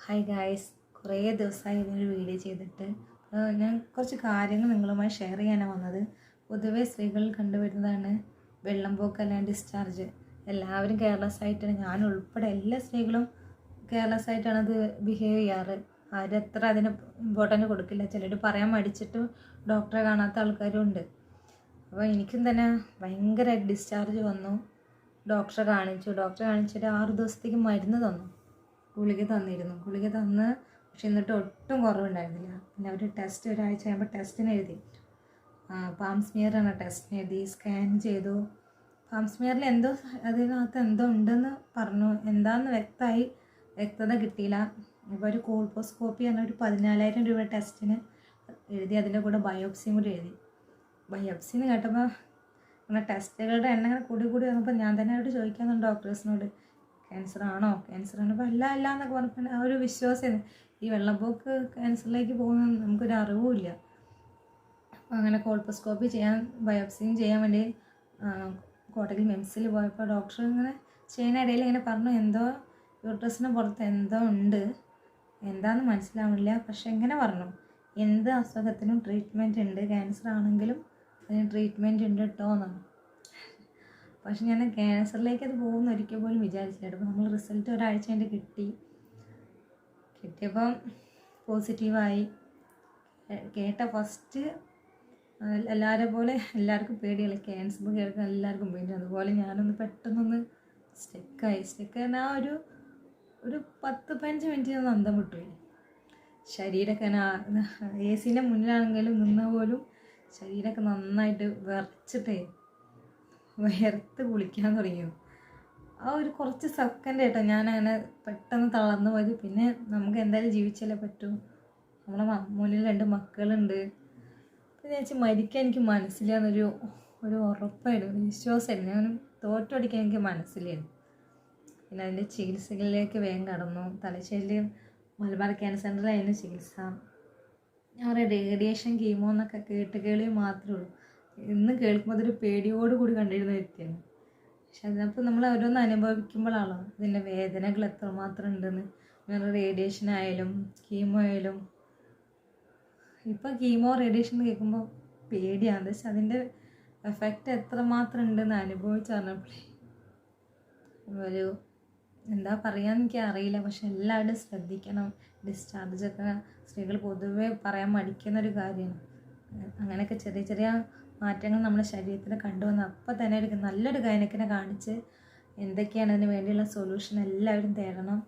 Hi guys, കുറേ ദിവസമായി ഇതിനൊരു വീഡിയോ ചെയ്തിട്ട് ഞാൻ കുറച്ച് കാര്യങ്ങൾ നിങ്ങളുമായി ഷെയർ ചെയ്യാനാണ് വന്നത്. പൊതുവേ സ്ത്രീകളിൽ കണ്ടുവരുന്നതാണ് വെള്ളംപോക്ക് അല്ലെങ്കിൽ ഡിസ്ചാർജ്. എല്ലാവരും കെയർലെസ് ആയിട്ടാണ്, ഞാൻ ഉൾപ്പെടെ എല്ലാ സ്ത്രീകളും കെയർലെസ് ആയിട്ടാണ് അത് ബിഹേവ് ചെയ്യാറ്. ആരും എത്ര അതിന് ഇമ്പോർട്ടൻറ്റ് കൊടുക്കില്ല. ചിലർ പറയാൻ മടിച്ചിട്ട് ഡോക്ടറെ കാണാത്ത ആൾക്കാരും ഉണ്ട്. അപ്പോൾ എനിക്കും തന്നെ ഭയങ്കരമായിട്ട് ഡിസ്ചാർജ് വന്നു. ഡോക്ടറെ കാണിച്ചിട്ട് 6 ദിവസത്തേക്ക് മരുന്ന് തന്നു, ഗുളിക തന്ന്. പക്ഷെ എന്നിട്ട് ഒട്ടും കുറവുണ്ടായിരുന്നില്ല. പിന്നെ അവർ ടെസ്റ്റ് ഒരാഴ്ച കഴിയുമ്പോൾ ടെസ്റ്റിന് എഴുതി, പാം സ്മിയറാണ് ടെസ്റ്റിന് എഴുതി. സ്കാൻ ചെയ്തു. പാം സ്മിയറിൽ അതിനകത്ത് എന്തോ ഉണ്ടെന്ന് പറഞ്ഞു. എന്താണെന്ന് വ്യക്തത കിട്ടിയില്ല. ഇപ്പോൾ ഒരു കോൾപോസ്കോപ്പി പറഞ്ഞ ഒരു 14,000 രൂപ ടെസ്റ്റിന് എഴുതി. അതിൻ്റെ കൂടെ ബയോപ്സിയും കൂടി എഴുതി. ബയോപ്സിന്ന് കേട്ടപ്പോൾ അങ്ങനെ ടെസ്റ്റുകളുടെ എണ്ണം കൂടി വന്നപ്പോൾ ഞാൻ തന്നെ അവരോട് ചോദിക്കാമെന്നുണ്ട് ഡോക്ടേഴ്സിനോട്, ക്യാൻസർ ആണോ അപ്പോൾ അല്ല എന്നൊക്കെ പറഞ്ഞപ്പോൾ ആ ഒരു വിശ്വാസം. ഈ വെള്ളപ്പൊക്ക് ക്യാൻസറിലേക്ക് പോകുന്ന നമുക്കൊരു അറിവുമില്ല. അപ്പോൾ അങ്ങനെ കോൾപോസ്കോപ്പി ബയോപ്സിയും ചെയ്യാൻ വേണ്ടി കോട്ടയിൽ മെംസിൽ പോയപ്പോൾ ഡോക്ടർ ഇങ്ങനെ ചെയ്യുന്ന ഇടയിൽ ഇങ്ങനെ പറഞ്ഞു, എന്തോ യൂട്രസിന് പുറത്ത് എന്തോ ഉണ്ട്, എന്താണെന്ന് മനസ്സിലാവില്ല. പക്ഷെ എങ്ങനെ പറഞ്ഞു, എന്ത് അസുഖത്തിനും ട്രീറ്റ്മെൻറ്റ് ഉണ്ട്, ക്യാൻസർ ആണെങ്കിലും അതിന് ട്രീറ്റ്മെൻറ്റ് ഉണ്ട് കേട്ടോ എന്നാണ്. പക്ഷെ ഞാൻ ക്യാൻസറിലേക്ക് അത് പോകുമെന്ന് ഒരിക്കൽ പോലും വിചാരിച്ചില്ല. അപ്പോൾ നമ്മൾ റിസൾട്ട് ഒരാഴ്ച കഴിഞ്ഞ് കിട്ടിയപ്പം പോസിറ്റീവായി. കേട്ട ഫസ്റ്റ് എല്ലാവരെ പോലെ എല്ലാവർക്കും പേടിയല്ല, ക്യാൻസർ കേൾക്കാൻ എല്ലാവർക്കും പേടി. അതുപോലെ ഞാനൊന്ന് പെട്ടെന്നൊന്ന് സ്റ്റെക്കായി ആ ഒരു 10-15 മിനിറ്റ് ഞാൻ അന്തം വിട്ടുപോയി. ശരീരമൊക്കെ AC-ൻ്റെ മുന്നിലാണെങ്കിലും നിന്ന പോലും ശരീരമൊക്കെ നന്നായിട്ട് വിയർത്ത് കുളിക്കാൻ തുടങ്ങി. ആ ഒരു കുറച്ച് സെക്കൻഡ് കേട്ടോ ഞാനങ്ങനെ പെട്ടെന്ന് തളർന്നു പോയത്. പിന്നെ നമുക്ക് എന്തായാലും ജീവിച്ചാലേ പറ്റൂ. നമ്മളെ മുന്നിൽ 2 മക്കളുണ്ട്. പിന്നെ വെച്ച് മരിക്കാൻ എനിക്ക് മനസ്സില്ല എന്നൊരു ഉറപ്പായിരുന്നു, വിശ്വാസമായിരുന്നു. ഞാൻ തോറ്റടിക്കാൻ എനിക്ക് മനസ്സിലായിരുന്നു. പിന്നെ അതിൻ്റെ ചികിത്സകളിലേക്ക് വേഗം കടന്നു. തലശ്ശേരിയിൽ മലബാർ ക്യാൻസർ സെൻ്ററിലായിരുന്നു ചികിത്സ. ഞാൻ പറയാം, റേഡിയേഷൻ കീമോ എന്നൊക്കെ കേൾവി മാത്രമേ ഉള്ളൂ. ഇന്ന് കേൾക്കുമ്പോൾ അതൊരു പേടിയോടുകൂടി കണ്ടിരുന്ന വ്യക്തിയാണ്. പക്ഷെ അതിനപ്പോൾ നമ്മൾ ഓരോന്ന് അനുഭവിക്കുമ്പോഴാണോ അതിൻ്റെ വേദനകൾ എത്രമാത്രം ഉണ്ടെന്ന്. റേഡിയേഷൻ ആയാലും കീമോ ആയാലും, ഇപ്പം കീമോ റേഡിയേഷൻ കേൾക്കുമ്പോൾ പേടിയാണ്. എന്താ വെച്ചാൽ അതിൻ്റെ എഫക്റ്റ് എത്രമാത്രം ഉണ്ടെന്ന് അനുഭവിച്ചറിഞ്ഞപ്പോഴേ എന്താ പറയാന്ന് എനിക്ക് അറിയില്ല. പക്ഷെ എല്ലാവരും ശ്രദ്ധിക്കണം. ഡിസ്ചാർജൊക്കെ സ്ത്രീകൾ പൊതുവെ പറയാൻ മടിക്കുന്നൊരു കാര്യമാണ്. അങ്ങനെയൊക്കെ ചെറിയ മാറ്റങ്ങൾ നമ്മുടെ ശരീരത്തിൽ കണ്ടുവന്ന് അപ്പം തന്നെ നല്ലൊരു ഗൈനക്കിനെ കാണിച്ച് എന്തൊക്കെയാണ് അതിന് വേണ്ടിയുള്ള സൊല്യൂഷൻ എല്ലാവരും തേടണം.